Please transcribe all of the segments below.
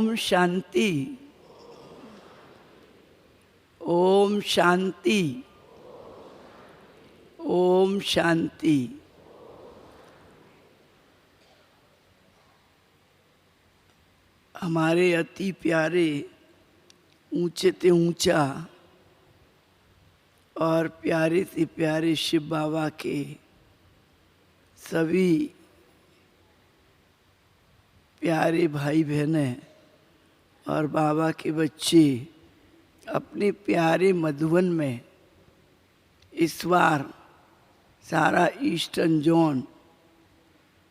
ओम शांति, ओम शांति, ओम शांति। हमारे अति प्यारे ऊंचे ते ऊंचा और प्यारे से प्यारे शिव बाबा के सभी प्यारे भाई बहनें और बाबा के बच्चे अपने प्यारे मधुबन में इस बार सारा ईस्टर्न जोन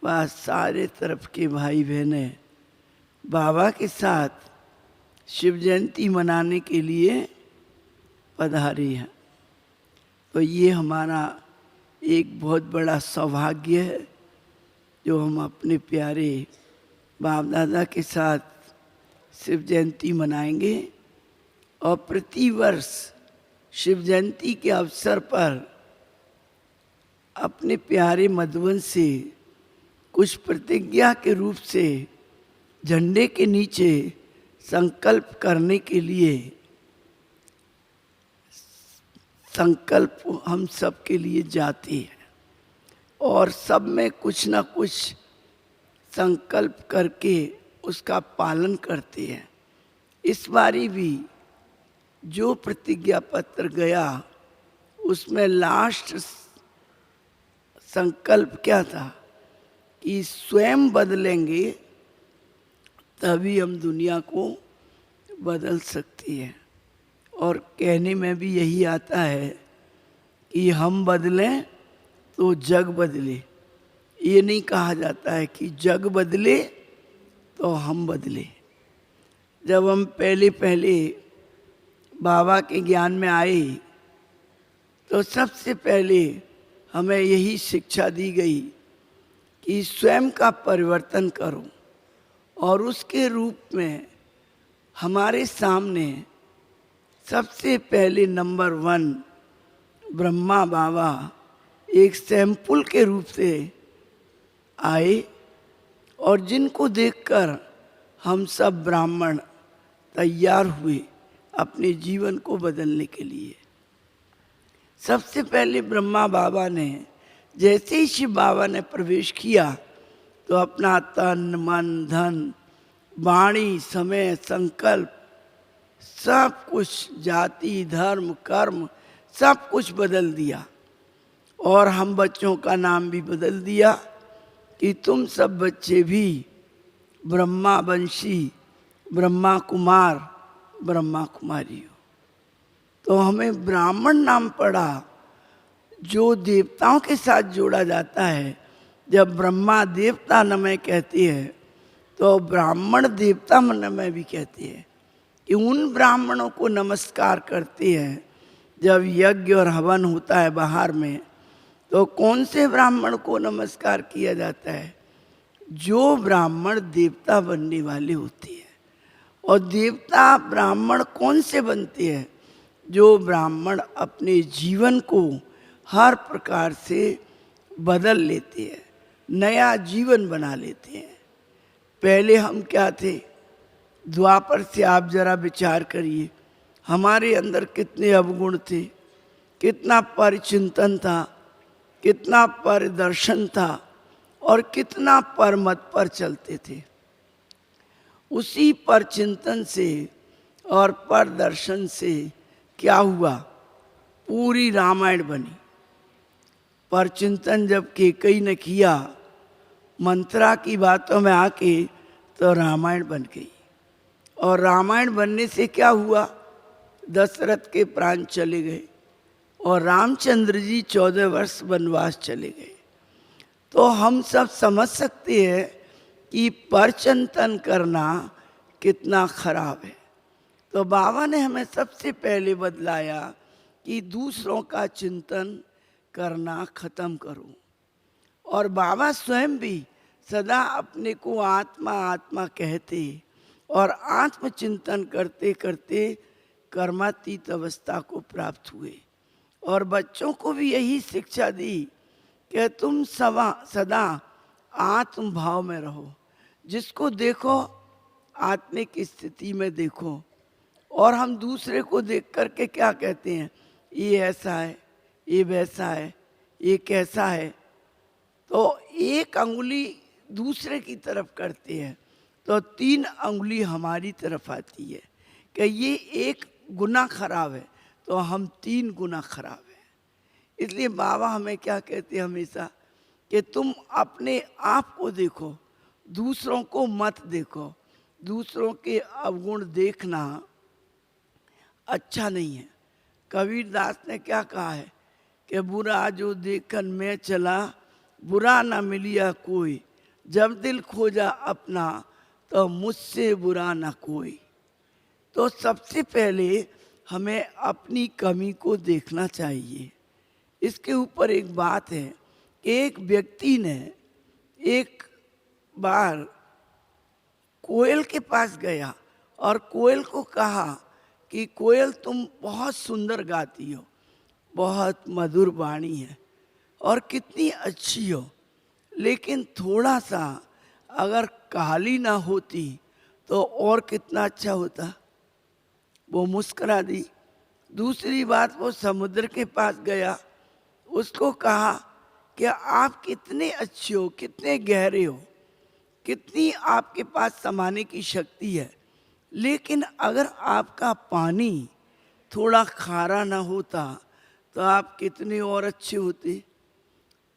व सारे तरफ के भाई बहनें बाबा के साथ शिव जयंती मनाने के लिए पधारी हैं। तो ये हमारा एक बहुत बड़ा सौभाग्य है जो हम अपने प्यारे बाप दादा के साथ शिव जयंती मनाएंगे। और प्रतिवर्ष शिव जयंती के अवसर पर अपने प्यारे मधुबन से कुछ प्रतिज्ञा के रूप से झंडे के नीचे संकल्प करने के लिए संकल्प हम सब के लिए जाते हैं और सब में कुछ ना कुछ संकल्प करके उसका पालन करते हैं। इस बारी भी जो प्रतिज्ञा पत्र गया उसमें लास्ट संकल्प क्या था कि स्वयं बदलेंगे तभी हम दुनिया को बदल सकते हैं। और कहने में भी यही आता है कि हम बदलें तो जग बदले। ये नहीं कहा जाता है कि जग बदले तो हम बदले। जब हम पहले पहले बाबा के ज्ञान में आए तो सबसे पहले हमें यही शिक्षा दी गई कि स्वयं का परिवर्तन करो। और उसके रूप में हमारे सामने सबसे पहले नंबर 1 ब्रह्मा बाबा एक सैंपल के रूप से आए और जिनको देखकर हम सब ब्राह्मण तैयार हुए अपने जीवन को बदलने के लिए। सबसे पहले ब्रह्मा बाबा ने जैसे ही शिव बाबा ने प्रवेश किया तो अपना तन मन धन वाणी समय संकल्प सब कुछ जाति धर्म कर्म सब कुछ बदल दिया। और हम बच्चों का नाम भी बदल दिया कि तुम सब बच्चे भी ब्रह्मा वंशी ब्रह्मा कुमार ब्रह्मा कुमारी हो। तो हमें ब्राह्मण नाम पड़ा जो देवताओं के साथ जोड़ा जाता है। जब ब्रह्मा देवता नमः कहते हैं तो ब्राह्मण देवता नमः भी कहते हैं कि उन ब्राह्मणों को नमस्कार करते हैं। जब यज्ञ और हवन होता है बाहर में तो कौन से ब्राह्मण को नमस्कार किया जाता है? जो ब्राह्मण देवता बनने वाले होते हैं। और देवता ब्राह्मण कौन से बनते हैं? जो ब्राह्मण अपने जीवन को हर प्रकार से बदल लेते हैं, नया जीवन बना लेते हैं। पहले हम क्या थे? द्वापर से आप जरा विचार करिए, हमारे अंदर कितने अवगुण थे, कितना परिचिंतन था, कितना परिदर्शन था और कितना परमत पर चलते थे। उसी परचिंतन से और परदर्शन से क्या हुआ? पूरी रामायण बनी। परचिंतन जब केकई ने किया मंत्रा की बातों में आके तो रामायण बन गई। और रामायण बनने से क्या हुआ? दशरथ के प्राण चले गए और रामचंद्र जी 14 वर्ष वनवास चले गए। तो हम सब समझ सकते हैं कि परचिंतन करना कितना खराब है। तो बाबा ने हमें सबसे पहले बतलाया कि दूसरों का चिंतन करना खत्म करो। और बाबा स्वयं भी सदा अपने को आत्मा आत्मा कहते और आत्मचिंतन करते करते कर्मातीत अवस्था को प्राप्त हुए। और बच्चों को भी यही शिक्षा दी कि तुम सदा आत्म भाव में रहो। जिसको देखो आत्मिक स्थिति में देखो, और हम दूसरे को देख करके क्या कहते हैं, ये ऐसा है, ये वैसा है, ये कैसा है। तो एक अंगुली दूसरे की तरफ करते हैं तो 3 अंगुली हमारी तरफ आती है कि ये एक गुना खराब है तो हम 3 गुना खराब है। इसलिए बाबा हमें क्या कहते हैं हमेशा कि तुम अपने आप को देखो, दूसरों को मत देखो। दूसरों के अवगुण देखना अच्छा नहीं है। कबीर दास ने क्या कहा है कि बुरा जो देखन मैं चला, बुरा ना मिलिया कोई, जब दिल खोजा अपना तो मुझसे बुरा ना कोई। तो सबसे पहले हमें अपनी कमी को देखना चाहिए। इसके ऊपर एक बात है कि एक व्यक्ति ने एक बार कोयल के पास गया और कोयल को कहा कि कोयल तुम बहुत सुंदर गाती हो, बहुत मधुर वाणी है और कितनी अच्छी हो, लेकिन थोड़ा सा अगर काली ना होती तो और कितना अच्छा होता। वो मुस्कुरा दी। दूसरी बात, वो समुद्र के पास गया, उसको कहा कि आप कितने अच्छे हो, कितने गहरे हो, कितनी आपके पास समाने की शक्ति है, लेकिन अगर आपका पानी थोड़ा खारा ना होता तो आप कितने और अच्छे होते।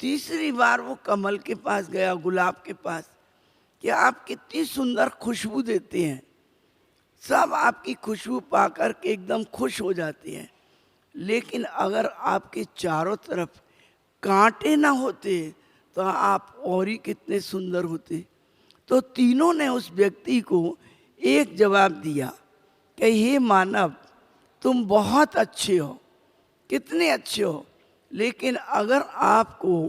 तीसरी बार वो कमल के पास गया, गुलाब के पास, कि आप कितनी सुंदर खुशबू देते हैं, सब आपकी खुशबू पाकर के एकदम खुश हो जाते हैं, लेकिन अगर आपके चारों तरफ कांटे ना होते तो आप और ही कितने सुंदर होते। तो तीनों ने उस व्यक्ति को एक जवाब दिया कि हे मानव, तुम बहुत अच्छे हो, कितने अच्छे हो, लेकिन अगर आपको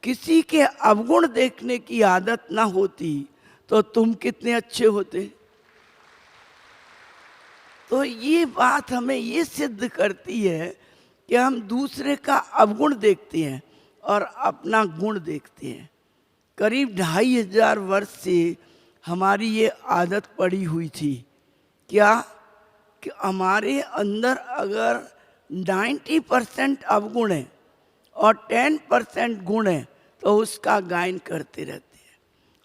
किसी के अवगुण देखने की आदत ना होती तो तुम कितने अच्छे होते। तो ये बात हमें ये सिद्ध करती है कि हम दूसरे का अवगुण देखते हैं और अपना गुण देखते हैं। करीब 2500 वर्ष से हमारी ये आदत पड़ी हुई थी, क्या कि हमारे अंदर अगर 90% अवगुण है और 10% गुण है तो उसका गायन करते रहते हैं,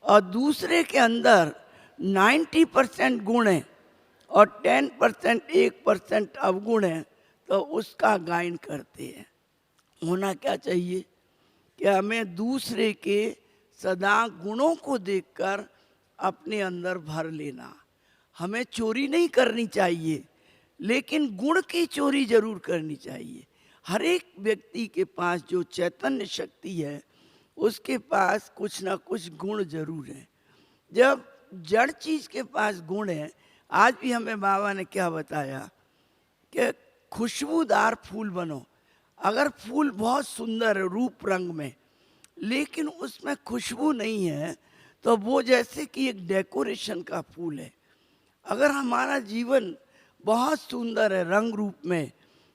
और दूसरे के अंदर 90% गुण है और 10% 1% अवगुण है तो उसका गायन करते हैं। होना क्या चाहिए कि हमें दूसरे के सदा गुणों को देखकर अपने अंदर भर लेना। हमें चोरी नहीं करनी चाहिए, लेकिन गुण की चोरी जरूर करनी चाहिए। हर एक व्यक्ति के पास जो चैतन्य शक्ति है उसके पास कुछ ना कुछ गुण जरूर है। जब जड़ चीज के पास गुण है, आज भी हमें बाबा ने क्या बताया कि खुशबूदार फूल बनो। अगर फूल बहुत सुंदर है रूप रंग में, लेकिन उसमें खुशबू नहीं है तो वो जैसे कि एक डेकोरेशन का फूल है। अगर हमारा जीवन बहुत सुंदर है रंग रूप में,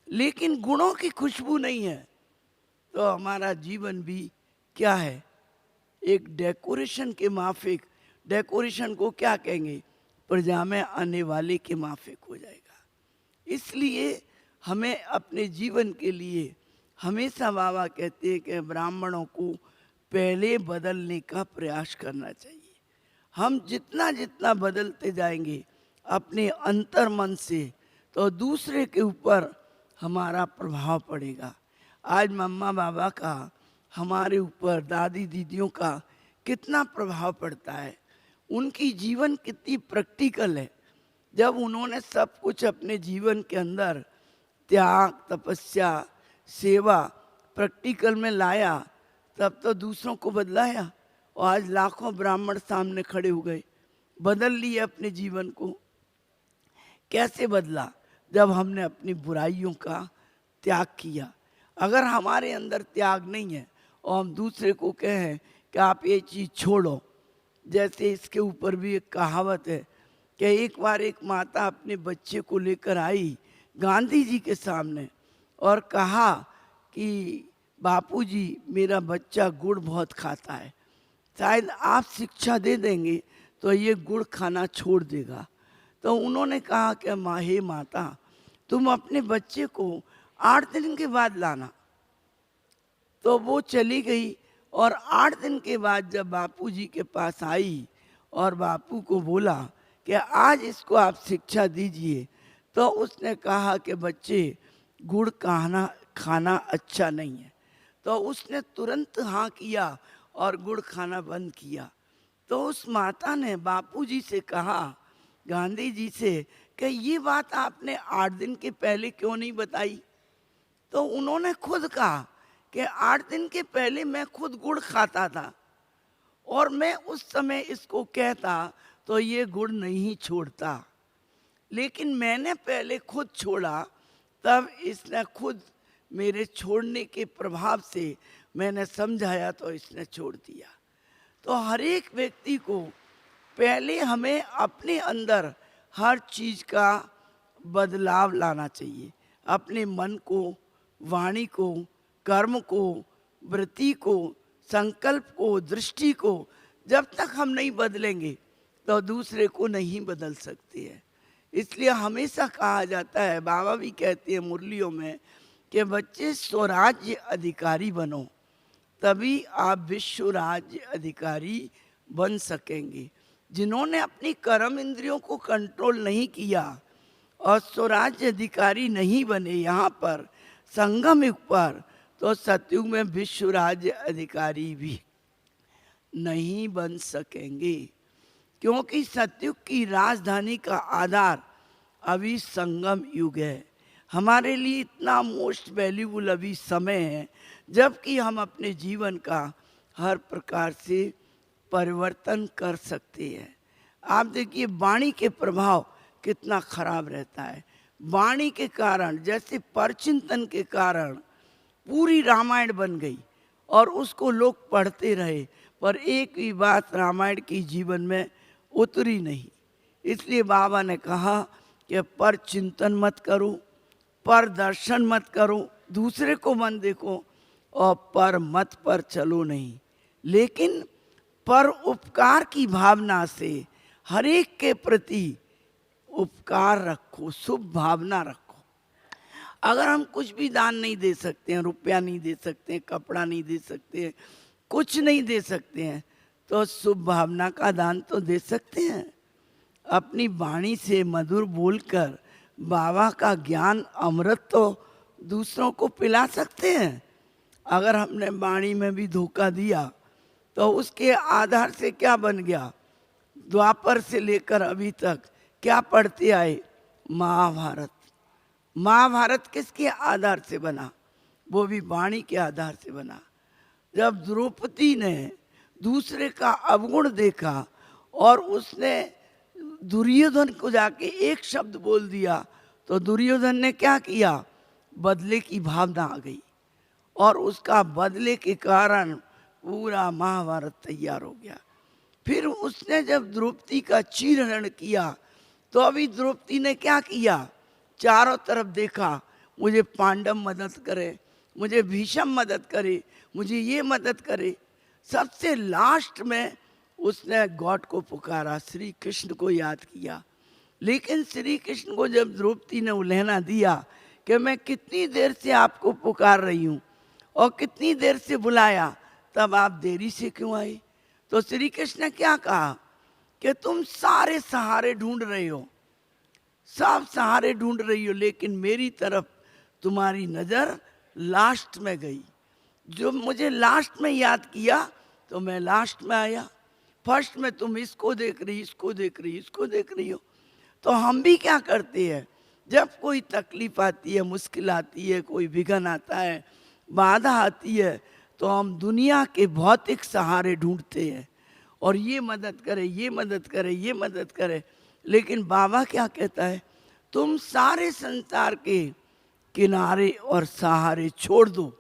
लेकिन गुणों की खुशबू नहीं है तो हमारा जीवन भी क्या है, एक डेकोरेशन के माफिक। डेकोरेशन को क्या कहेंगे, प्रजा में आने वाले के माफिक हो जाएगा। इसलिए हमें अपने जीवन के लिए हमेशा बाबा कहते हैं कि ब्राह्मणों को पहले बदलने का प्रयास करना चाहिए। हम जितना जितना बदलते जाएंगे अपने अंतर मन से तो दूसरे के ऊपर हमारा प्रभाव पड़ेगा। आज मम्मा बाबा का हमारे ऊपर, दादी दीदियों का कितना प्रभाव पड़ता है। उनकी जीवन कितनी प्रैक्टिकल है। जब उन्होंने सब कुछ अपने जीवन के अंदर त्याग, तपस्या, सेवा प्रैक्टिकल में लाया, तब तो दूसरों को बदलाया। और आज लाखों ब्राह्मण सामने खड़े हो गए, बदल लिए अपने जीवन को। कैसे बदला? जब हमने अपनी बुराइयों का त्याग किया। अगर हमारे अंदर त्याग नहीं है और हम दूसरे को कहें कि आप ये चीज़ छोड़ो, जैसे इसके ऊपर भी एक कहावत है कि एक बार एक माता अपने बच्चे को लेकर आई गांधी जी के सामने और कहा कि बापूजी, मेरा बच्चा गुड़ बहुत खाता है, शायद आप शिक्षा दे देंगे तो ये गुड़ खाना छोड़ देगा। तो उन्होंने कहा कि माँ, हे माता, तुम अपने बच्चे को 8 दिन के बाद लाना। तो वो चली गई और 8 दिन के बाद जब बापूजी के पास आई और बापू को बोला कि आज इसको आप शिक्षा दीजिए, तो उसने कहा कि बच्चे, गुड़ खाना अच्छा नहीं है। तो उसने तुरंत हाँ किया और गुड़ खाना बंद किया। तो उस माता ने बापूजी से कहा, गांधी जी से, कि ये बात आपने 8 दिन के पहले क्यों नहीं बताई? तो उन्होंने खुद कहा कि 8 दिन के पहले मैं खुद गुड़ खाता था और मैं उस समय इसको कहता तो ये गुड़ नहीं छोड़ता, लेकिन मैंने पहले खुद छोड़ा, तब इसने खुद मेरे छोड़ने के प्रभाव से मैंने समझाया तो इसने छोड़ दिया। तो हर एक व्यक्ति को पहले हमें अपने अंदर हर चीज का बदलाव लाना चाहिए। अपने मन को, वाणी को, कर्म को, वृत्ति को, संकल्प को, दृष्टि को जब तक हम नहीं बदलेंगे तो दूसरे को नहीं बदल सकते हैं। इसलिए हमेशा कहा जाता है, बाबा भी कहते हैं मुरलियों में, कि बच्चे स्वराज्य अधिकारी बनो, तभी आप विश्व राज्य अधिकारी बन सकेंगे। जिन्होंने अपनी कर्म इंद्रियों को कंट्रोल नहीं किया और स्वराज्य अधिकारी नहीं बने यहाँ पर संगम युग पर, तो सतयुग में विश्व राज्य अधिकारी भी नहीं बन सकेंगे। क्योंकि सतयुग की राजधानी का आधार अभी संगम युग है। हमारे लिए इतना मोस्ट वैल्यूबल अभी समय है जबकि हम अपने जीवन का हर प्रकार से परिवर्तन कर सकते हैं। आप देखिए वाणी के प्रभाव कितना खराब रहता है। वाणी के कारण, जैसे परचिंतन के कारण पूरी रामायण बन गई और उसको लोग पढ़ते रहे, पर एक भी बात रामायण की जीवन में उतरी नहीं। इसलिए बाबा ने कहा कि पर चिंतन मत करो, पर दर्शन मत करो, दूसरे को मन देखो और पर मत पर चलो नहीं, लेकिन पर उपकार की भावना से हर एक के प्रति उपकार रखो, शुभ भावना रखो। अगर हम कुछ भी दान नहीं दे सकते हैं, रुपया नहीं दे सकते हैं, कपड़ा नहीं दे सकते हैं, कुछ नहीं दे सकते हैं, तो शुभ भावना का दान तो दे सकते हैं। अपनी वाणी से मधुर बोलकर बाबा का ज्ञान अमृत तो दूसरों को पिला सकते हैं। अगर हमने वाणी में भी धोखा दिया तो उसके आधार से क्या बन गया? द्वापर से लेकर अभी तक क्या पढ़ते आए? महाभारत। महाभारत किसके आधार से बना? वो भी वाणी के आधार से बना। जब द्रौपदी ने दूसरे का अवगुण देखा और उसने दुर्योधन को जाके एक शब्द बोल दिया, तो दुर्योधन ने क्या किया? बदले की भावना आ गई और उसका बदले के कारण पूरा महाभारत तैयार हो गया। फिर उसने जब द्रौपदी का चीरहरण किया तो अभी द्रौपदी ने क्या किया? चारों तरफ देखा, मुझे पांडव मदद करे, मुझे भीष्म मदद करे, मुझे ये मदद करे। सबसे लास्ट में उसने गॉड को पुकारा, श्री कृष्ण को याद किया। लेकिन श्री कृष्ण को जब द्रौपदी ने उल्हेना दिया कि मैं कितनी देर से आपको पुकार रही हूँ और कितनी देर से बुलाया, तब आप देरी से क्यों आए? तो श्री कृष्ण ने क्या कहा कि तुम सारे सहारे ढूंढ रहे हो, सब सहारे ढूंढ रही हो, लेकिन मेरी तरफ तुम्हारी नजर लास्ट में गई। जो मुझे लास्ट में याद किया तो मैं लास्ट में आया। फर्स्ट में तुम इसको देख रही, इसको देख रही, इसको देख रही हो। तो हम भी क्या करते हैं, जब कोई तकलीफ आती है, मुश्किल आती है, कोई विघन आता है, बाधा आती है, तो हम दुनिया के भौतिक सहारे ढूंढते हैं और ये मदद करे, ये मदद करे, ये मदद करे। लेकिन बाबा क्या कहता है? तुम सारे संसार के किनारे और सहारे छोड़ दो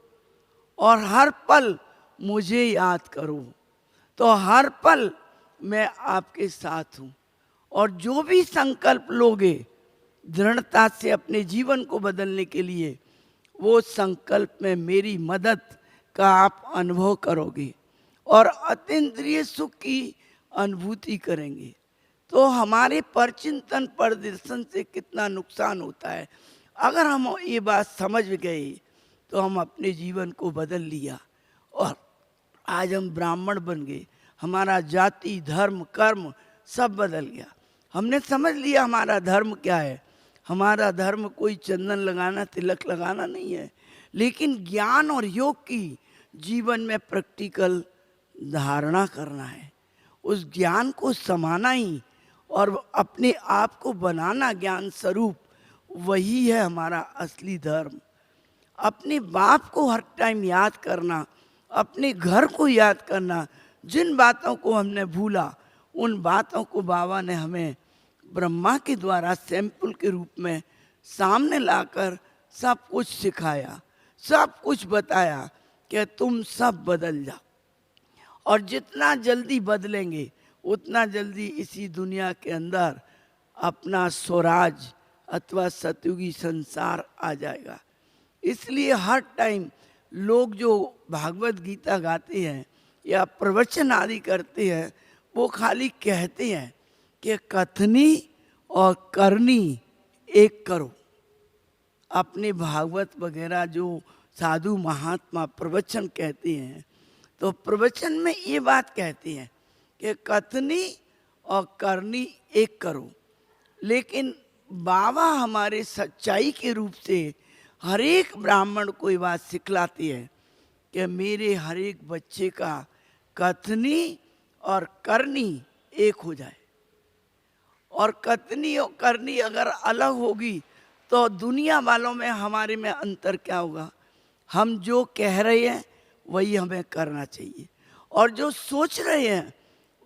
और हर पल मुझे याद करो, तो हर पल मैं आपके साथ हूँ। और जो भी संकल्प लोगे दृढ़ता से अपने जीवन को बदलने के लिए, वो संकल्प में मेरी मदद का आप अनुभव करोगे और अतीन्द्रिय सुख की अनुभूति करेंगे तो हमारे परचिंतन परदर्शन से कितना नुकसान होता है। अगर हम ये बात समझ गए तो हम अपने जीवन को बदल लिया और आज हम ब्राह्मण बन गए। हमारा जाति धर्म कर्म सब बदल गया। हमने समझ लिया हमारा धर्म क्या है। हमारा धर्म कोई चंदन लगाना तिलक लगाना नहीं है, लेकिन ज्ञान और योग की जीवन में प्रैक्टिकल धारणा करना है, उस ज्ञान को समाना ही और अपने आप को बनाना ज्ञान स्वरूप, वही है हमारा असली धर्म। अपने बाप को हर टाइम याद करना, अपने घर को याद करना। जिन बातों को हमने भूला उन बातों को बाबा ने हमें ब्रह्मा के द्वारा सैंपल के रूप में सामने लाकर सब कुछ सिखाया, सब कुछ बताया कि तुम सब बदल जाओ। और जितना जल्दी बदलेंगे उतना जल्दी इसी दुनिया के अंदर अपना स्वराज अथवा सतयुगी संसार आ जाएगा। इसलिए हर टाइम लोग जो भागवत गीता गाते हैं या प्रवचन आदि करते हैं, वो खाली कहते हैं कि कथनी और करनी एक करो। अपने भागवत वगैरह जो साधु महात्मा प्रवचन कहते हैं, तो प्रवचन में ये बात कहते हैं कि कथनी और करनी एक करो। लेकिन बाबा हमारे सच्चाई के रूप से हर एक ब्राह्मण को ये बात सिखलाती है कि मेरे हर एक बच्चे का कथनी और करनी एक हो जाए। और कथनी और करनी अगर अलग होगी तो दुनिया वालों में हमारे में अंतर क्या होगा। हम जो कह रहे हैं वही हमें करना चाहिए, और जो सोच रहे हैं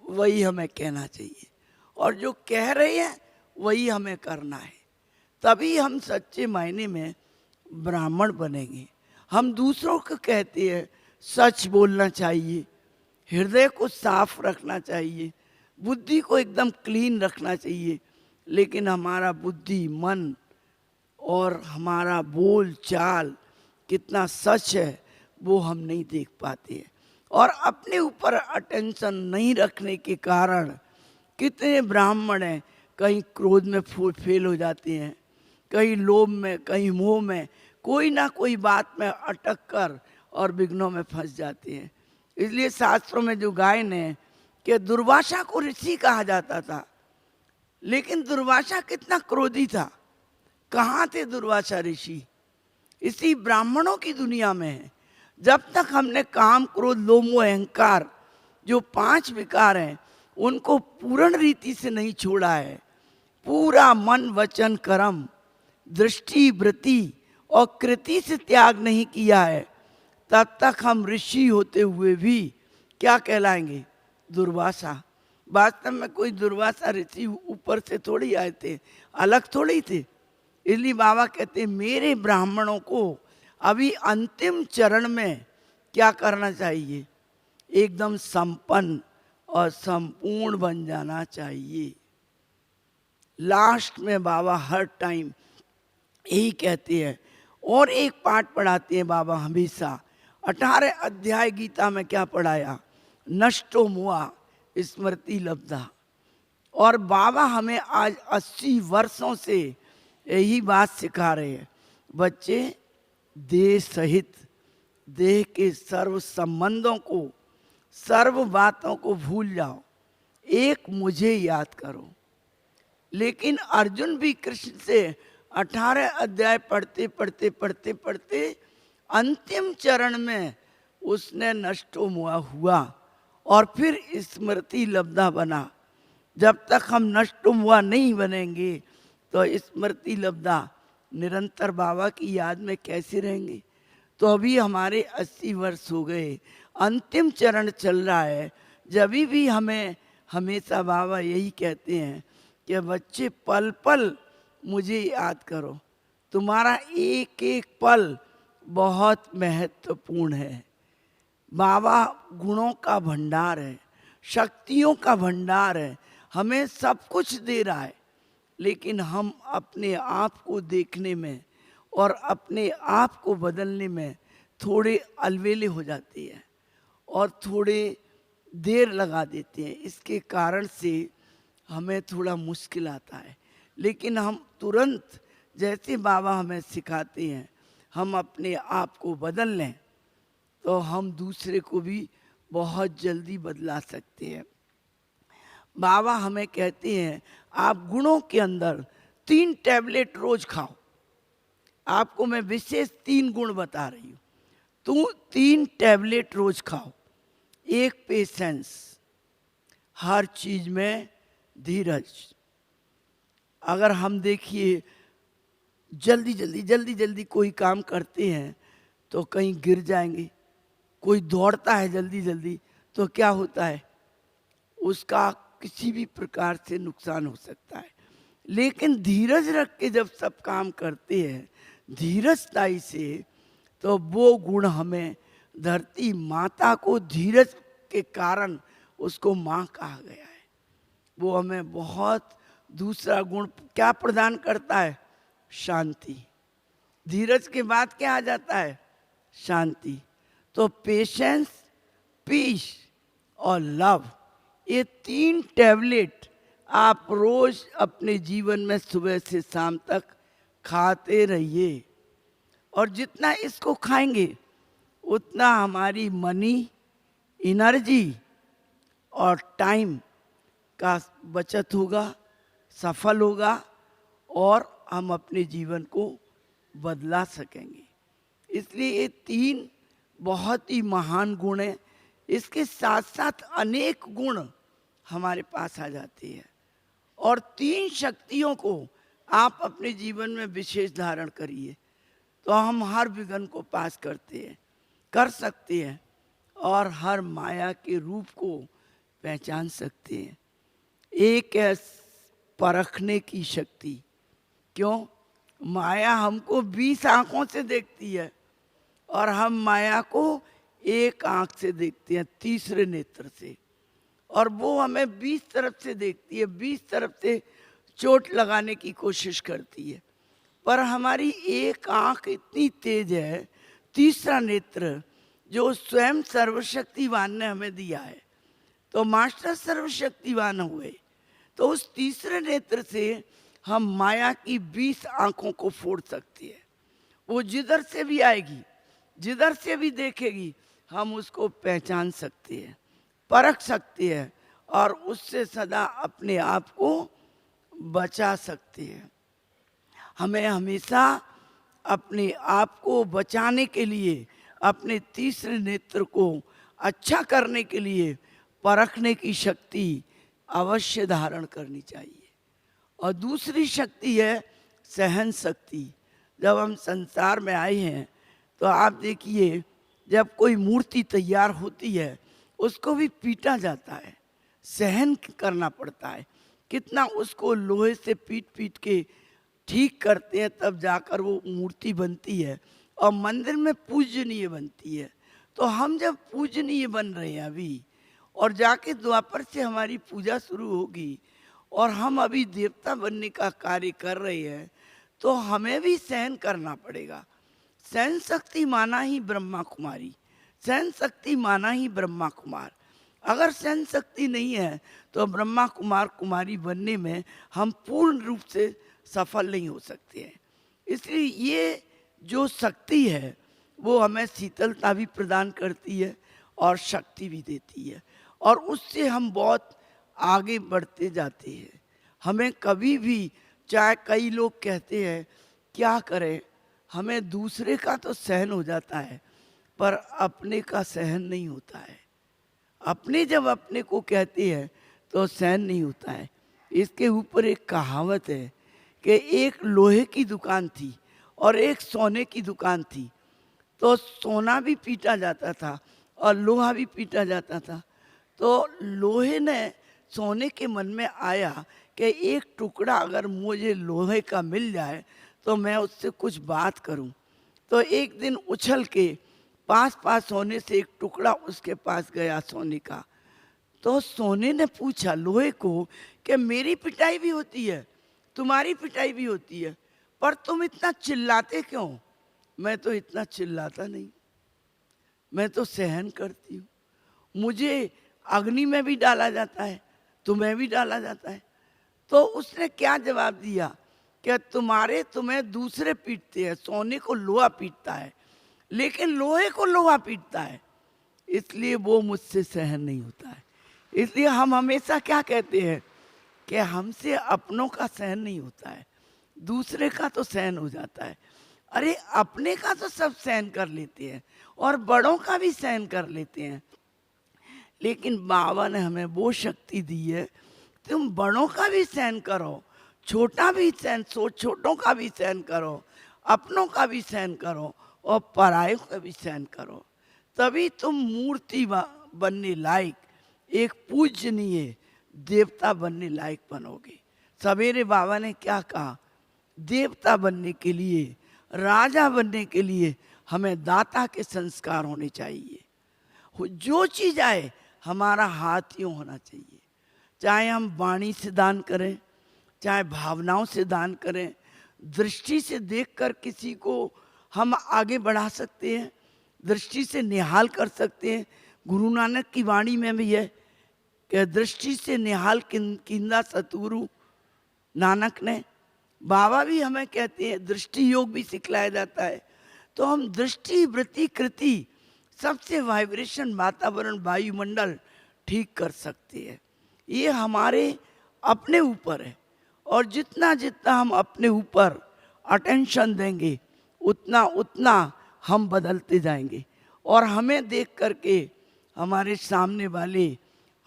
वही हमें कहना चाहिए, और जो कह रहे हैं वही हमें करना है। तभी हम सच्चे मायने में ब्राह्मण बनेंगे। हम दूसरों को कहते हैं सच बोलना चाहिए, हृदय को साफ रखना चाहिए, बुद्धि को एकदम क्लीन रखना चाहिए, लेकिन हमारा बुद्धि मन और हमारा बोल चाल कितना सच है वो हम नहीं देख पाते हैं। और अपने ऊपर अटेंशन नहीं रखने के कारण कितने ब्राह्मण हैं कहीं क्रोध में फेल हो जाते हैं, कहीं लोभ में, कहीं मोह में, कोई ना कोई बात में अटक कर और विघ्नों में फंस जाते हैं। इसलिए शास्त्रों में जो गायन है कि दुर्वासा को ऋषि कहा जाता था, लेकिन दुर्वासा कितना क्रोधी था। कहाँ थे दुर्वासा ऋषि? इसी ब्राह्मणों की दुनिया में है। जब तक हमने काम क्रोध लोभ मोह अहंकार जो 5 विकार हैं उनको पूर्ण रीति से नहीं छोड़ा है, पूरा मन वचन कर्म दृष्टि वृत्ति और कृति से त्याग नहीं किया है, तब तक हम ऋषि होते हुए भी क्या कहलाएंगे? दुर्वासा। वास्तव में कोई दुर्वासा ऋषि ऊपर से थोड़ी आए थे, अलग थोड़ी थे। इसलिए बाबा कहते हैं मेरे ब्राह्मणों को अभी अंतिम चरण में क्या करना चाहिए? एकदम संपन्न और संपूर्ण बन जाना चाहिए। लास्ट में बाबा हर टाइम यही कहते हैं। और एक पाठ पढ़ाते हैं बाबा हमेशा। 18 अध्याय गीता में क्या पढ़ाया? नष्टो मुआ स्मृति लब्धा। और बाबा हमें आज 80 वर्षों से यही बात सिखा रहे हैं, बच्चे देह सहित देह के सर्व संबंधों को, सर्व बातों को भूल जाओ, एक मुझे याद करो। लेकिन अर्जुन भी कृष्ण से 18 अध्याय पढ़ते पढ़ते पढ़ते पढ़ते अंतिम चरण में उसने नष्टो मुआ हुआ और फिर स्मृति लब्धा बना। जब तक हम नष्टो मुआ नहीं बनेंगे तो स्मृति लब्धा निरंतर बाबा की याद में कैसे रहेंगे? तो अभी हमारे 80 वर्ष हो गए, अंतिम चरण चल रहा है। जब भी हमें हमेशा बाबा यही कहते हैं कि बच्चे पल पल मुझे याद करो, तुम्हारा एक एक पल बहुत महत्वपूर्ण है। बाबा गुणों का भंडार है, शक्तियों का भंडार है, हमें सब कुछ दे रहा है, लेकिन हम अपने आप को देखने में और अपने आप को बदलने में थोड़े अलवेले हो जाते हैं और थोड़े देर लगा देते हैं। इसके कारण से हमें थोड़ा मुश्किल आता है, लेकिन हम तुरंत जैसे बाबा हमें सिखाते हैं हम अपने आप को बदल लें तो हम दूसरे को भी बहुत जल्दी बदला सकते हैं। बाबा हमें कहते हैं आप गुणों के अंदर 3 टैबलेट रोज खाओ। आपको मैं विशेष 3 गुण बता रही हूँ। तो 3 टैबलेट रोज खाओ। एक पेशेंस, हर चीज में धीरज। अगर हम देखिए जल्दी जल्दी कोई काम करते हैं तो कहीं गिर जाएंगे। कोई दौड़ता है जल्दी जल्दी तो क्या होता है, उसका किसी भी प्रकार से नुकसान हो सकता है। लेकिन धीरज रख के जब सब काम करते हैं धीरजताई से, तो वो गुण हमें, धरती माता को धीरज के कारण उसको माँ कहा गया है। वो हमें बहुत दूसरा गुण क्या प्रदान करता है, शांति। धीरज के बाद क्या आ जाता है, शांति। तो पेशेंस, पीस और लव, ये 3 टैबलेट आप रोज अपने जीवन में सुबह से शाम तक खाते रहिए। और जितना इसको खाएंगे उतना हमारी मनी, एनर्जी और टाइम का बचत होगा, सफल होगा और हम अपने जीवन को बदला सकेंगे। इसलिए ये 3 बहुत ही महान गुण हैं। इसके साथ साथ अनेक गुण हमारे पास आ जाते हैं। और 3 शक्तियों को आप अपने जीवन में विशेष धारण करिए तो हम हर विघ्न को पास कर सकते हैं और हर माया के रूप को पहचान सकते हैं। एक है परखने की शक्ति। क्यों? माया हमको 20 आंखों से देखती है और हम माया को एक आंख से देखते हैं, तीसरे नेत्र से। और वो हमें 20 तरफ से देखती है, 20 तरफ से चोट लगाने की कोशिश करती है। पर हमारी एक आंख इतनी तेज है, तीसरा नेत्र जो स्वयं सर्वशक्तिवान ने हमें दिया है। तो मास्टर सर्वशक्तिवान हुए तो उस तीसरे नेत्र से हम माया की 20 आंखों को फोड़ सकती है। वो जिधर से भी आएगी, जिधर से भी देखेगी, हम उसको पहचान सकते हैं, परख सकते हैं और उससे सदा अपने आप को बचा सकते हैं। हमें हमेशा अपने आप को बचाने के लिए, अपने तीसरे नेत्र को अच्छा करने के लिए परखने की शक्ति अवश्य धारण करनी चाहिए। और दूसरी शक्ति है सहन शक्ति। जब हम संसार में आए हैं तो आप देखिए, जब कोई मूर्ति तैयार होती है उसको भी पीटा जाता है, सहन करना पड़ता है। कितना उसको लोहे से पीट पीट के ठीक करते हैं, तब जाकर वो मूर्ति बनती है और मंदिर में पूजनीय बनती है। तो हम जब पूजनीय बन रहे हैं अभी, और जाके द्वापर से हमारी पूजा शुरू होगी और हम अभी देवता बनने का कार्य कर रहे हैं, तो हमें भी सहन करना पड़ेगा। सहन शक्ति माना ही ब्रह्मा कुमारी, सहन शक्ति माना ही ब्रह्मा कुमार। अगर सहन शक्ति नहीं है तो ब्रह्मा कुमार कुमारी बनने में हम पूर्ण रूप से सफल नहीं हो सकते हैं। इसलिए ये जो शक्ति है वो हमें शीतलता भी प्रदान करती है और शक्ति भी देती है, और उससे हम बहुत आगे बढ़ते जाते हैं। हमें कभी भी, चाहे कई लोग कहते हैं क्या करें, हमें दूसरे का तो सहन हो जाता है पर अपने का सहन नहीं होता है। अपने जब अपने को कहते हैं तो सहन नहीं होता है। इसके ऊपर एक कहावत है कि एक लोहे की दुकान थी और एक सोने की दुकान थी। तो सोना भी पीटा जाता था और लोहा भी पीटा जाता था। तो लोहे ने सोने के मन में आया कि एक टुकड़ा अगर मुझे लोहे का मिल जाए तो मैं उससे कुछ बात करूं। तो एक दिन उछल के पास सोने से एक टुकड़ा उसके पास गया सोने का। तो सोने ने पूछा लोहे को कि मेरी पिटाई भी होती है, तुम्हारी पिटाई भी होती है, पर तुम इतना चिल्लाते क्यों? मैं तो इतना चिल्लाता नहीं, मैं तो सहन करती हूँ। मुझे अग्नि में भी डाला जाता है, तुम्हें भी डाला जाता है। तो उसने क्या जवाब दिया कि तुम्हें दूसरे पीटते हैं, सोने को लोहा पीटता है, लेकिन लोहे को लोहा पीटता है, इसलिए वो मुझसे सहन नहीं होता है। इसलिए हम हमेशा क्या कहते हैं कि हमसे अपनों का सहन नहीं होता है, दूसरे का तो सहन हो जाता है। अरे अपने का तो सब सहन कर लेते हैं और बड़ों का भी सहन कर लेते हैं, लेकिन बाबा ने हमें वो शक्ति दी है, तुम बड़ों का भी सहन करो, छोटा भी सहन, छोटों का भी सहन करो, अपनों का भी सहन करो और परायों का भी सहन करो। तभी तुम मूर्ति बनने लायक, एक पूजनीय देवता बनने लायक बनोगे। सवेरे बाबा ने क्या कहा, देवता बनने के लिए, राजा बनने के लिए हमें दाता के संस्कार होने चाहिए। जो चीज आए हमारा हाथ यूं होना चाहिए, चाहे हम वाणी से दान करें, चाहे भावनाओं से दान करें, दृष्टि से देखकर किसी को हम आगे बढ़ा सकते हैं, दृष्टि से निहाल कर सकते हैं। गुरु नानक की वाणी में भी है कि दृष्टि से निहाल किंदा सतगुरु नानक ने। बाबा भी हमें कहते हैं, दृष्टि योग भी सिखलाया जाता है। तो हम दृष्टि, वृत्ति, कृति सबसे वाइब्रेशन, वातावरण, वायुमंडल ठीक कर सकते हैं। ये हमारे अपने ऊपर है, और जितना जितना हम अपने ऊपर अटेंशन देंगे उतना उतना हम बदलते जाएंगे, और हमें देख करके हमारे सामने वाले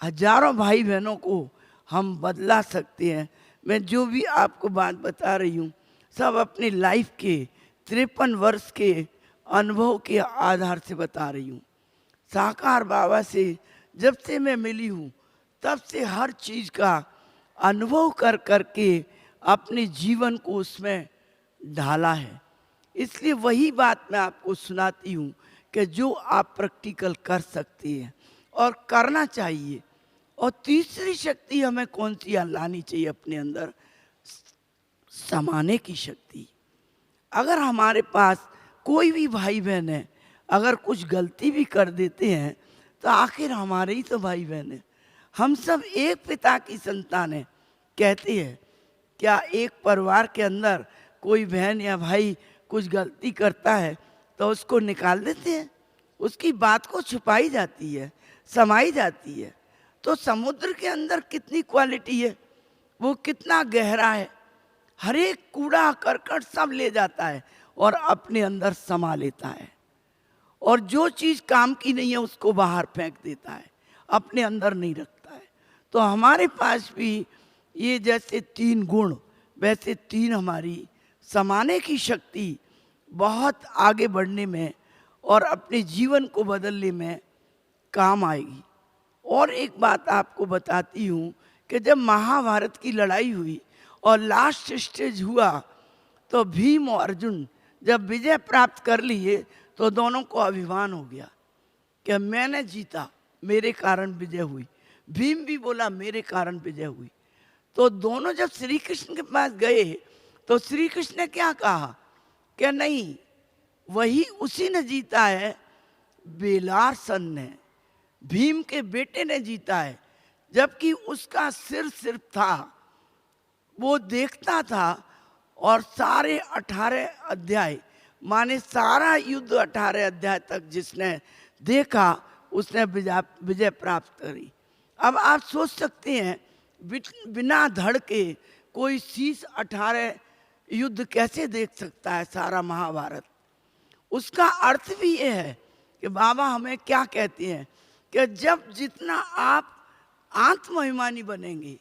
हजारों भाई बहनों को हम बदला सकते हैं। मैं जो भी आपको बात बता रही हूँ सब अपनी लाइफ के 53 वर्ष के अनुभव के आधार से बता रही हूँ। साकार बाबा से जब से मैं मिली हूँ तब से हर चीज का अनुभव कर करके अपने जीवन को उसमें ढाला है। इसलिए वही बात मैं आपको सुनाती हूँ कि जो आप प्रैक्टिकल कर सकती हैं और करना चाहिए। और तीसरी शक्ति हमें कौन सी लानी चाहिए अपने अंदर, समाने की शक्ति। अगर हमारे पास कोई भी भाई बहन है, अगर कुछ गलती भी कर देते हैं तो आखिर हमारे ही तो भाई बहन है, हम सब एक पिता की संतान है। कहते हैं क्या एक परिवार के अंदर कोई बहन या भाई कुछ गलती करता है तो उसको निकाल देते हैं, उसकी बात को छुपाई जाती है, समाई जाती है। तो समुद्र के अंदर कितनी क्वालिटी है, वो कितना गहरा है, हर एक कूड़ा करकट सब ले जाता है और अपने अंदर समा लेता है, और जो चीज काम की नहीं है उसको बाहर फेंक देता है, अपने अंदर नहीं रखता है। तो हमारे पास भी ये जैसे 3 गुण, वैसे 3 हमारी समाने की शक्ति बहुत आगे बढ़ने में और अपने जीवन को बदलने में काम आएगी। और एक बात आपको बताती हूँ कि जब महाभारत की लड़ाई हुई और लास्ट स्टेज हुआ तो भीम और अर्जुन जब विजय प्राप्त कर लिए तो दोनों को अभिमान हो गया कि मैंने जीता, मेरे कारण विजय हुई। भीम भी बोला मेरे कारण विजय हुई। तो दोनों जब श्री कृष्ण के पास गए तो श्री कृष्ण ने क्या कहा कि नहीं, वही उसी ने जीता है, बेलार सन ने, भीम के बेटे ने जीता है, जबकि उसका सिर सिर्फ था, वो देखता था। और सारे 18 अध्याय माने सारा युद्ध 18 अध्याय तक जिसने देखा उसने विजय प्राप्त करी। अब आप सोच सकते हैं बिना धड़ के कोई शीश 18 युद्ध कैसे देख सकता है सारा महाभारत। उसका अर्थ भी ये है कि बाबा हमें क्या कहते हैं कि जब जितना आप आत्माभिमानी बनेंगे,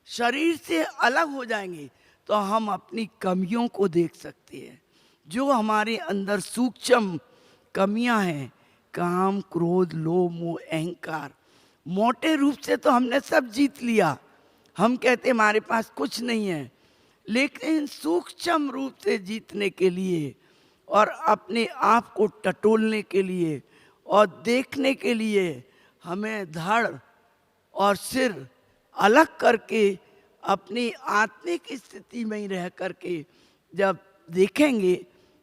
शरीर से अलग हो जाएंगे, तो हम अपनी कमियों को देख सकते हैं। जो हमारे अंदर सूक्ष्म कमियां हैं, काम, क्रोध, लोभ, मोह, अहंकार, मोटे रूप से तो हमने सब जीत लिया, हम कहते हमारे पास कुछ नहीं है। लेकिन सूक्ष्म रूप से जीतने के लिए और अपने आप को टटोलने के लिए और देखने के लिए हमें धड़ और सिर अलग करके अपनी आत्मिक स्थिति में ही रह करके जब देखेंगे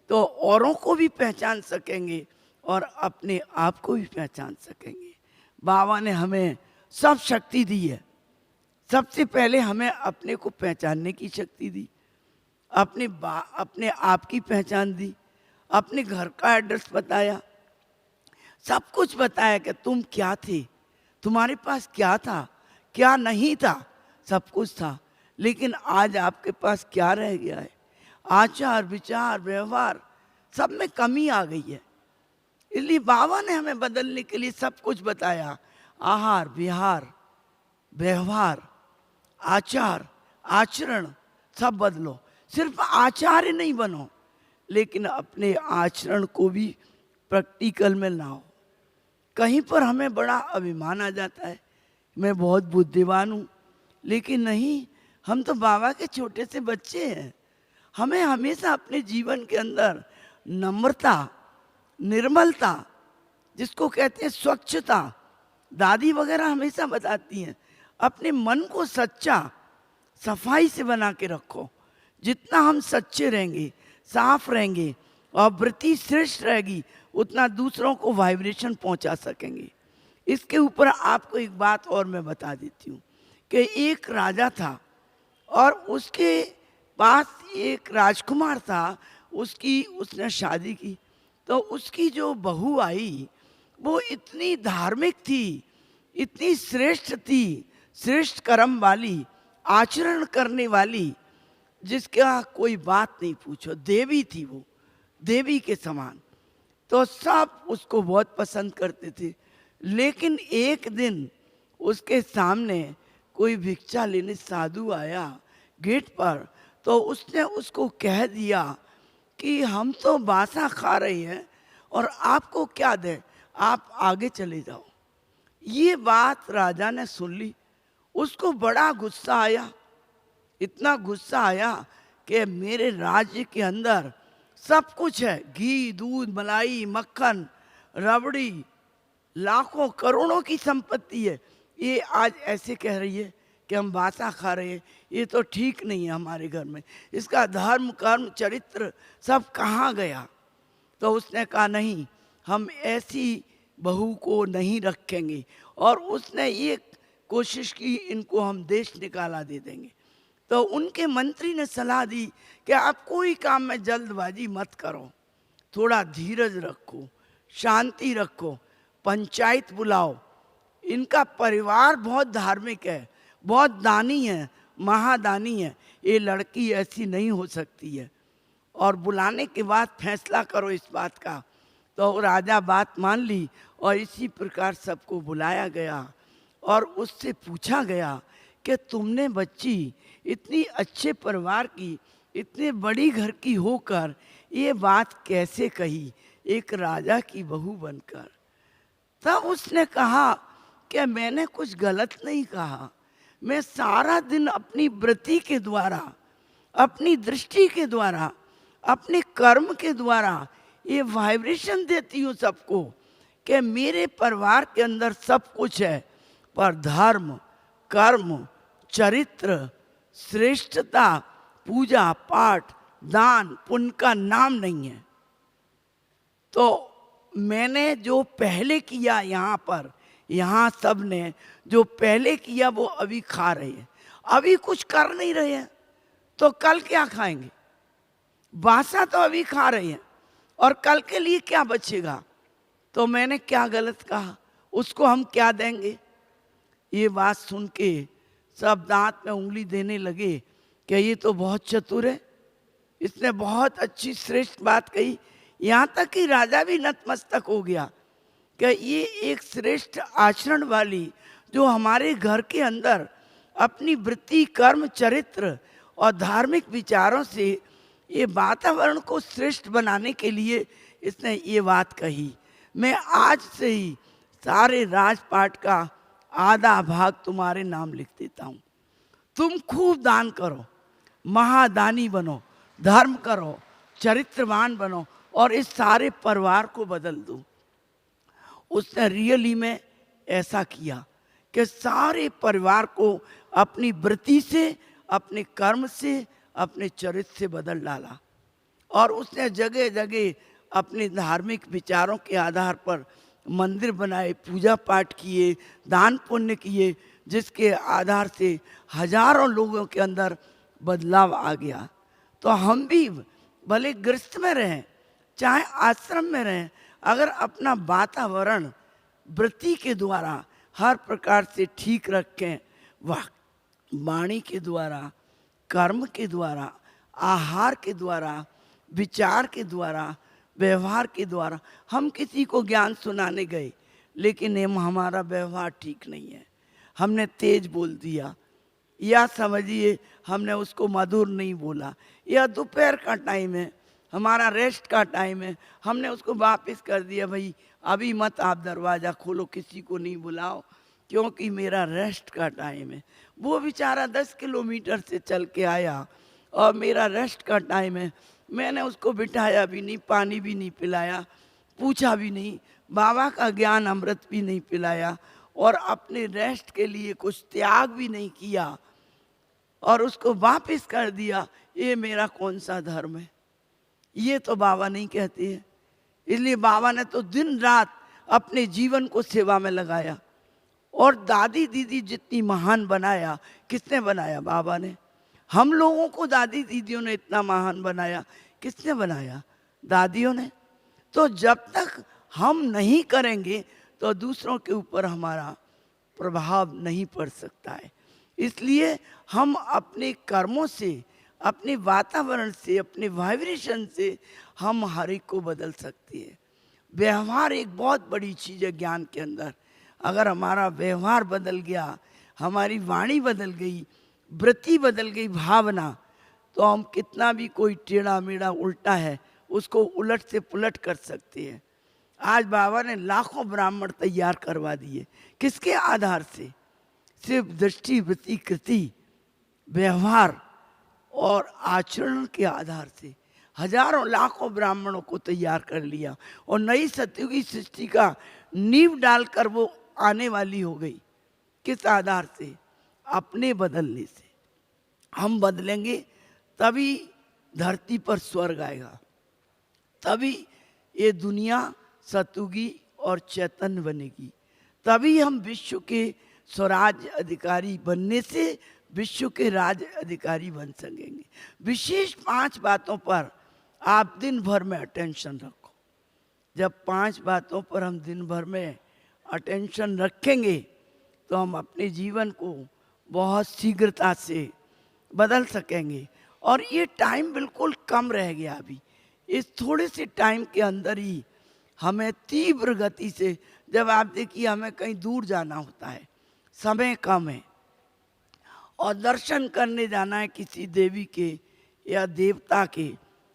तो औरों को भी पहचान सकेंगे और अपने आप को भी पहचान सकेंगे। बाबा ने हमें सब शक्ति दी है। सबसे पहले हमें अपने को पहचानने की शक्ति दी, अपने आप की पहचान दी, अपने घर का एड्रेस बताया, सब कुछ बताया कि तुम क्या थे, तुम्हारे पास क्या था, क्या नहीं था, सब कुछ था। लेकिन आज आपके पास क्या रह गया है? आचार विचार व्यवहार सब में कमी आ गई है। इसलिए बाबा ने हमें बदलने के लिए सब कुछ बताया। आहार विहार व्यवहार आचार आचरण सब बदलो। सिर्फ आचार्य नहीं बनो, लेकिन अपने आचरण को भी प्रैक्टिकल में लाओ। कहीं पर हमें बड़ा अभिमान आ जाता है, मैं बहुत बुद्धिमान हूँ, लेकिन नहीं, हम तो बाबा के छोटे से बच्चे हैं। हमें हमेशा अपने जीवन के अंदर नम्रता, निर्मलता, जिसको कहते हैं स्वच्छता, दादी वगैरह हमेशा बताती हैं, अपने मन को सच्चा सफाई से बना के रखो। जितना हम सच्चे रहेंगे, साफ रहेंगे और वृत्ति श्रेष्ठ रहेगी, उतना दूसरों को वाइब्रेशन पहुंचा सकेंगे। इसके ऊपर आपको एक बात और मैं बता देती हूँ कि एक राजा था और उसके पास एक राजकुमार था। उसने शादी की तो उसकी जो बहू आई वो इतनी धार्मिक थी, इतनी श्रेष्ठ थी, श्रेष्ठ कर्म वाली, आचरण करने वाली, जिसका कोई बात नहीं पूछो। देवी थी वो, देवी के समान। तो सब उसको बहुत पसंद करते थे। लेकिन एक दिन उसके सामने कोई भिक्षा लेने साधु आया गेट पर, तो उसने उसको कह दिया कि हम तो बासा खा रहे हैं और आपको क्या दे, आप आगे चले जाओ। ये बात राजा ने सुन ली, उसको बड़ा गुस्सा आया। इतना गुस्सा आया कि मेरे राज्य के अंदर सब कुछ है, घी दूध मलाई मक्खन रबड़ी, लाखों करोड़ों की संपत्ति है, ये आज ऐसे कह रही है कि हम बासा खा रहे हैं। ये तो ठीक नहीं है हमारे घर में, इसका धर्म कर्म चरित्र सब कहाँ गया। तो उसने कहा नहीं, हम ऐसी बहू को नहीं रखेंगे। और उसने ये कोशिश की, इनको हम देश निकाला दे देंगे। तो उनके मंत्री ने सलाह दी कि आप कोई काम में जल्दबाजी मत करो, थोड़ा धीरज रखो, शांति रखो, पंचायत बुलाओ। इनका परिवार बहुत धार्मिक है, बहुत दानी है, महादानी है, ये लड़की ऐसी नहीं हो सकती है, और बुलाने के बाद फैसला करो इस बात का। तो राजा बात मान ली और इसी प्रकार सबको बुलाया गया और उससे पूछा गया कि तुमने बच्ची इतनी अच्छे परिवार की, इतने बड़ी घर की होकर ये बात कैसे कही एक राजा की बहू बनकर। तब उसने कहा कि मैंने कुछ गलत नहीं कहा, मैं सारा दिन अपनी वृत्ति के द्वारा, अपनी दृष्टि के द्वारा, अपने कर्म के द्वारा ये वाइब्रेशन देती हूँ सबको कि मेरे परिवार के अंदर सब कुछ है, पर धर्म कर्म चरित्र श्रेष्ठता पूजा पाठ दान पुण्य का नाम नहीं है। तो मैंने जो पहले किया यहाँ पर, यहाँ सब ने जो पहले किया वो अभी खा रहे हैं, अभी कुछ कर नहीं रहे हैं, तो कल क्या खाएंगे? बासा तो अभी खा रहे हैं और कल के लिए क्या बचेगा? तो मैंने क्या गलत कहा, उसको हम क्या देंगे? ये बात सुन के सब दांत में उंगली देने लगे कि ये तो बहुत चतुर है, इसने बहुत अच्छी श्रेष्ठ बात कही। यहाँ तक कि राजा भी नतमस्तक हो गया कि ये एक श्रेष्ठ आचरण वाली, जो हमारे घर के अंदर अपनी वृत्ति कर्म चरित्र और धार्मिक विचारों से ये वातावरण को श्रेष्ठ बनाने के लिए इसने ये बात कही। मैं आज से ही सारे राजपाट का आधा भाग तुम्हारे नाम लिख देता हूँ। तुम खूब दान करो, महादानी बनो, धर्म करो, चरित्रवान बनो और इस सारे परिवार को बदल दो। उसने रियली में ऐसा किया कि सारे परिवार को अपनी वृत्ति से, अपने कर्म से, अपने चरित्र से बदल डाला। और उसने जगह जगह अपने धार्मिक विचारों के आधार पर मंदिर बनाए, पूजा पाठ किए, दान पुण्य किए, जिसके आधार से हजारों लोगों के अंदर बदलाव आ गया। तो हम भी भले गृहस्थ में रहें चाहे आश्रम में रहें, अगर अपना वातावरण वृत्ति के द्वारा हर प्रकार से ठीक रखें, वाणी के द्वारा, कर्म के द्वारा, आहार के द्वारा, विचार के द्वारा, व्यवहार के द्वारा। हम किसी को ज्ञान सुनाने गए लेकिन हमारा व्यवहार ठीक नहीं है, हमने तेज बोल दिया, या समझिए हमने उसको मधुर नहीं बोला, या दोपहर का टाइम है, हमारा रेस्ट का टाइम है, हमने उसको वापस कर दिया, भाई अभी मत आप दरवाज़ा खोलो, किसी को नहीं बुलाओ क्योंकि मेरा रेस्ट का टाइम है। वो बेचारा 10 किलोमीटर से चल के आया और मेरा रेस्ट का टाइम है, मैंने उसको बिठाया भी नहीं, पानी भी नहीं पिलाया, पूछा भी नहीं, बाबा का ज्ञान अमृत भी नहीं पिलाया और अपने रेस्ट के लिए कुछ त्याग भी नहीं किया और उसको वापस कर दिया। ये मेरा कौन सा धर्म है? ये तो बाबा नहीं कहते हैं। इसलिए बाबा ने तो दिन रात अपने जीवन को सेवा में लगाया और दादी दीदी जितनी महान बनाया, किसने बनाया? बाबा ने। हम लोगों को दादी दीदियों ने इतना महान बनाया, किसने बनाया? दादियों ने। तो जब तक हम नहीं करेंगे तो दूसरों के ऊपर हमारा प्रभाव नहीं पड़ सकता है। इसलिए हम अपने कर्मों से, अपने वातावरण से, अपने वाइब्रेशन से हम हर एक को बदल सकते हैं। व्यवहार एक बहुत बड़ी चीज़ है ज्ञान के अंदर। अगर हमारा व्यवहार बदल गया, हमारी वाणी बदल गई, वृत्ति बदल गई, भावना, तो हम कितना भी कोई टेढ़ा मेढ़ा उल्टा है उसको उलट से पुलट कर सकते हैं। आज बाबा ने लाखों ब्राह्मण तैयार करवा दिए, किसके आधार से? सिर्फ दृष्टि, वृत्ति, कृति, व्यवहार और आचरण के आधार से हजारों लाखों ब्राह्मणों को तैयार कर लिया और नई सतयुगी सृष्टि का नींव डालकर वो आने वाली हो गई। किस आधार से? अपने बदलने से। हम बदलेंगे तभी धरती पर स्वर्ग आएगा, तभी ये दुनिया सतयुगी और चैतन्य बनेगी, तभी हम विश्व के स्वराज अधिकारी बनने से विश्व के राज अधिकारी बन सकेंगे। विशेष 5 बातों पर आप दिन भर में अटेंशन रखो। जब 5 बातों पर हम दिन भर में अटेंशन रखेंगे तो हम अपने जीवन को बहुत शीघ्रता से बदल सकेंगे। और ये टाइम बिल्कुल कम रह गया अभी, इस थोड़े से टाइम के अंदर ही हमें तीव्र गति से, जब आप देखिए हमें कहीं दूर जाना होता है, समय कम है और दर्शन करने जाना है किसी देवी के या देवता के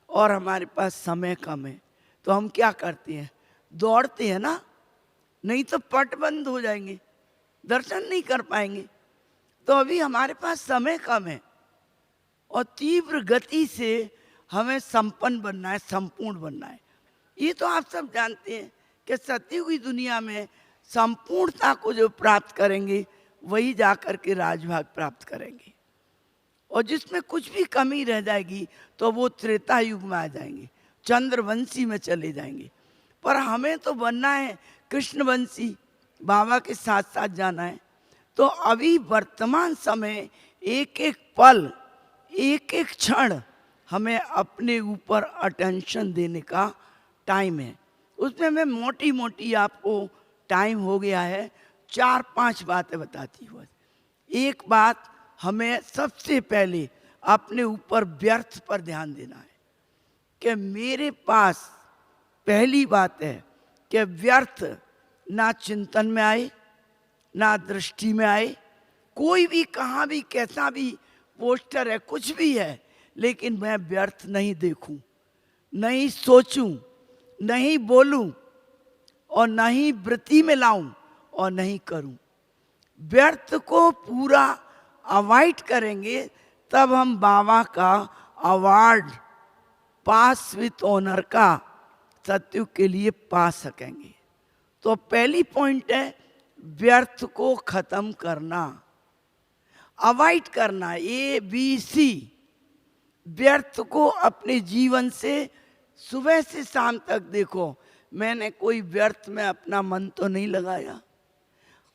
और हमारे पास समय कम है, तो हम क्या करते हैं? दौड़ते हैं ना, नहीं तो पट बंद हो जाएंगे, दर्शन नहीं कर पाएंगे। तो अभी हमारे पास समय कम है और तीव्र गति से हमें संपन्न बनना है, संपूर्ण बनना है। ये तो आप सब जानते हैं कि सतयुगी दुनिया में संपूर्णता को जो प्राप्त करेंगे वही जाकर के राजभाग प्राप्त करेंगे, और जिसमें कुछ भी कमी रह जाएगी तो वो त्रेता युग में आ जाएंगे, चंद्रवंशी में चले जाएंगे। पर हमें तो बनना है कृष्णवंशी, बाबा के साथ साथ जाना है। तो अभी वर्तमान समय, एक एक पल, एक एक क्षण हमें अपने ऊपर अटेंशन देने का टाइम है। उसमें मैं मोटी मोटी आपको टाइम हो गया है 4-5 बातें बताती हूँ। एक बात, हमें सबसे पहले अपने ऊपर व्यर्थ पर ध्यान देना है कि मेरे पास, पहली बात है कि व्यर्थ ना चिंतन में आए, ना दृष्टि में आए। कोई भी, कहाँ भी, कैसा भी पोस्टर है, कुछ भी है, लेकिन मैं व्यर्थ नहीं देखूं, नहीं सोचूं, नहीं बोलूं और नहीं वृत्ति में लाऊं और नहीं करूं। व्यर्थ को पूरा अवॉइड करेंगे तब हम बाबा का अवार्ड पास विथ ऑनर का सत्युग के लिए पा सकेंगे। तो पहली पॉइंट है व्यर्थ को खत्म करना, अवॉइड करना, ABC। व्यर्थ को अपने जीवन से सुबह से शाम तक देखो, मैंने कोई व्यर्थ में अपना मन तो नहीं लगाया,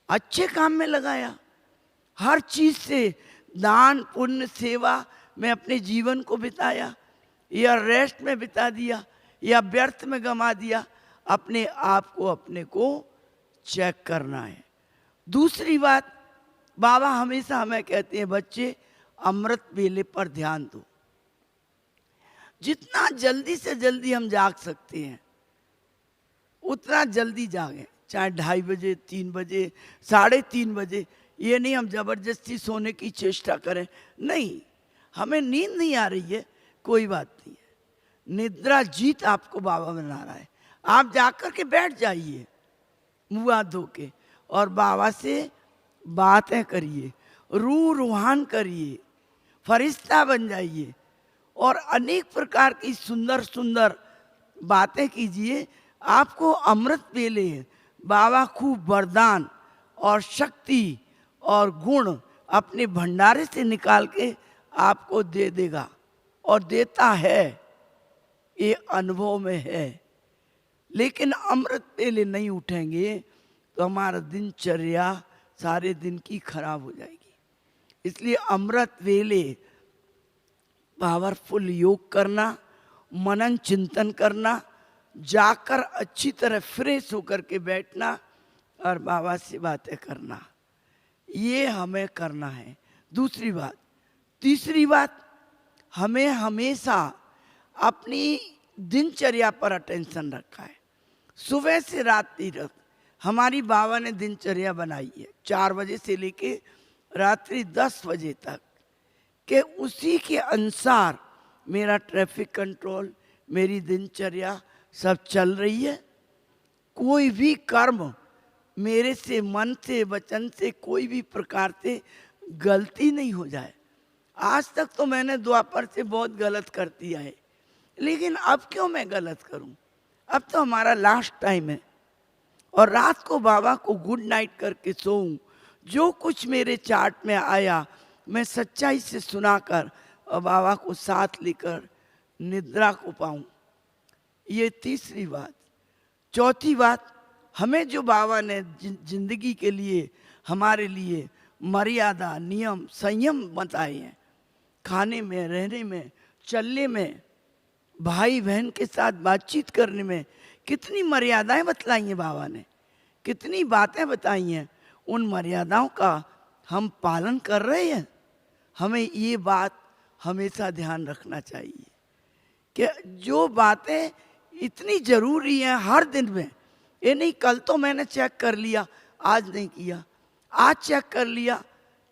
अच्छे काम में लगाया। हर चीज से दान पुण्य सेवा में अपने जीवन को बिताया, या रेस्ट में बिता दिया, या व्यर्थ में गंवा दिया। अपने आप को अपने को चेक करना है। दूसरी बात, बाबा हमेशा हमें कहते हैं, बच्चे अमृत वेले पर ध्यान दो। जितना जल्दी से जल्दी हम जाग सकते हैं उतना जल्दी जागें, चाहे 2:30 बजे, 3 बजे, 3:30 बजे। ये नहीं हम जबरदस्ती सोने की चेष्टा करें, नहीं। हमें नींद नहीं आ रही है, कोई बात नहीं है, निद्रा जीत आपको बाबा बना रहा है। आप जाकर के बैठ जाइए मुँह हाथ धो के और बाबा से बातें करिए, रूहान करिए, फरिश्ता बन जाइए और अनेक प्रकार की सुंदर सुंदर बातें कीजिए। आपको अमृत वेले बाबा खूब वरदान और शक्ति और गुण अपने भंडारे से निकाल के आपको दे देगा, और देता है, ये अनुभव में है। लेकिन अमृत वेले नहीं उठेंगे तो हमारा दिनचर्या सारे दिन की खराब हो जाएगी। इसलिए अमृत वेले पावरफुल योग करना, मनन चिंतन करना, जाकर अच्छी तरह फ्रेश होकर के बैठना और बाबा से बातें करना, ये हमें करना है। दूसरी बात, तीसरी बात, हमें हमेशा अपनी दिनचर्या पर अटेंशन रखा है। सुबह से रात्रि तक हमारी बाबा ने दिनचर्या बनाई है, 4 बजे से लेके रात्रि 10 बजे तक, कि उसी के अनुसार मेरा ट्रैफिक कंट्रोल, मेरी दिनचर्या सब चल रही है। कोई भी कर्म मेरे से, मन से, वचन से, कोई भी प्रकार से गलती नहीं हो जाए। आज तक तो मैंने द्वापर से बहुत गलत कर दिया है, लेकिन अब क्यों मैं गलत करूं? अब तो हमारा लास्ट टाइम है, और रात को बाबा को गुड नाइट करके सोऊं। जो कुछ मेरे चार्ट में आया मैं सच्चाई से सुनाकर और बाबा को साथ लेकर निद्रा को पाऊं। ये तीसरी बात। चौथी बात, हमें जो बाबा ने जिंदगी के लिए, हमारे लिए मर्यादा, नियम, संयम बताए हैं, खाने में, रहने में, चलने में, भाई बहन के साथ बातचीत करने में, कितनी मर्यादाएं बतलाई हैं बाबा ने, कितनी बातें बताई हैं। उन मर्यादाओं का हम पालन कर रहे हैं। हमें ये बात हमेशा ध्यान रखना चाहिए कि जो बातें इतनी जरूरी हैं हर दिन में, ये नहीं कल तो मैंने चेक कर लिया, आज नहीं किया, आज चेक कर लिया,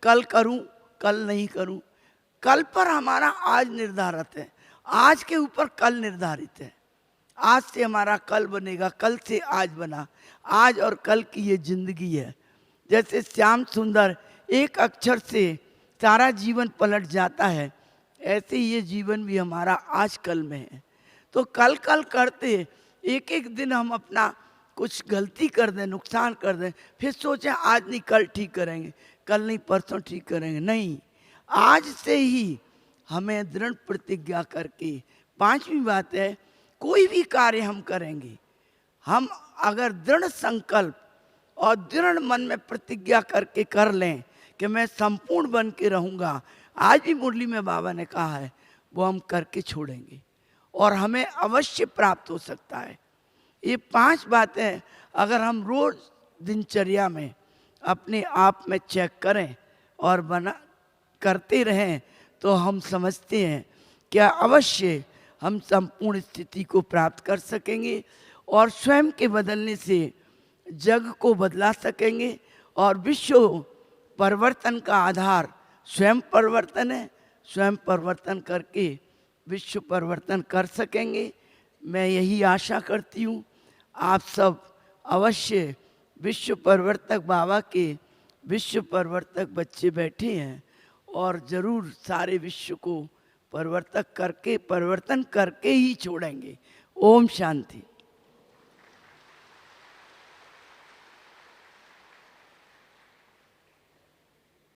कल करूं, कल नहीं करूं। कल पर हमारा आज निर्धारित है, आज के ऊपर कल निर्धारित है। आज से हमारा कल बनेगा, कल से आज बना। आज और कल की ये जिंदगी है। जैसे श्याम सुंदर एक अक्षर से सारा जीवन पलट जाता है, ऐसे ये जीवन भी हमारा आज कल में है। तो कल कल करते एक एक दिन हम अपना कुछ गलती कर दें, नुकसान कर दें, फिर सोचें आज नहीं कल ठीक करेंगे, कल नहीं परसों ठीक करेंगे। नहीं, आज से ही हमें दृढ़ प्रतिज्ञा करके, पांचवी बात है, कोई भी कार्य हम करेंगे, हम अगर दृढ़ संकल्प और दृढ़ मन में प्रतिज्ञा करके कर लें कि मैं संपूर्ण बन के रहूँगा, आज भी मुरली में बाबा ने कहा है, वो हम करके छोड़ेंगे और हमें अवश्य प्राप्त हो सकता है। ये 5 बातें अगर हम रोज दिनचर्या में अपने आप में चेक करें और बना करते रहें तो हम समझते हैं क्या अवश्य हम संपूर्ण स्थिति को प्राप्त कर सकेंगे और स्वयं के बदलने से जग को बदला सकेंगे। और विश्व परिवर्तन का आधार स्वयं परिवर्तन है, स्वयं परिवर्तन करके विश्व परिवर्तन कर सकेंगे। मैं यही आशा करती हूँ आप सब अवश्य विश्व परिवर्तक बाबा के विश्व परिवर्तक बच्चे बैठे हैं और ज़रूर सारे विश्व को परिवर्तन करके ही छोड़ेंगे। ओम शांति।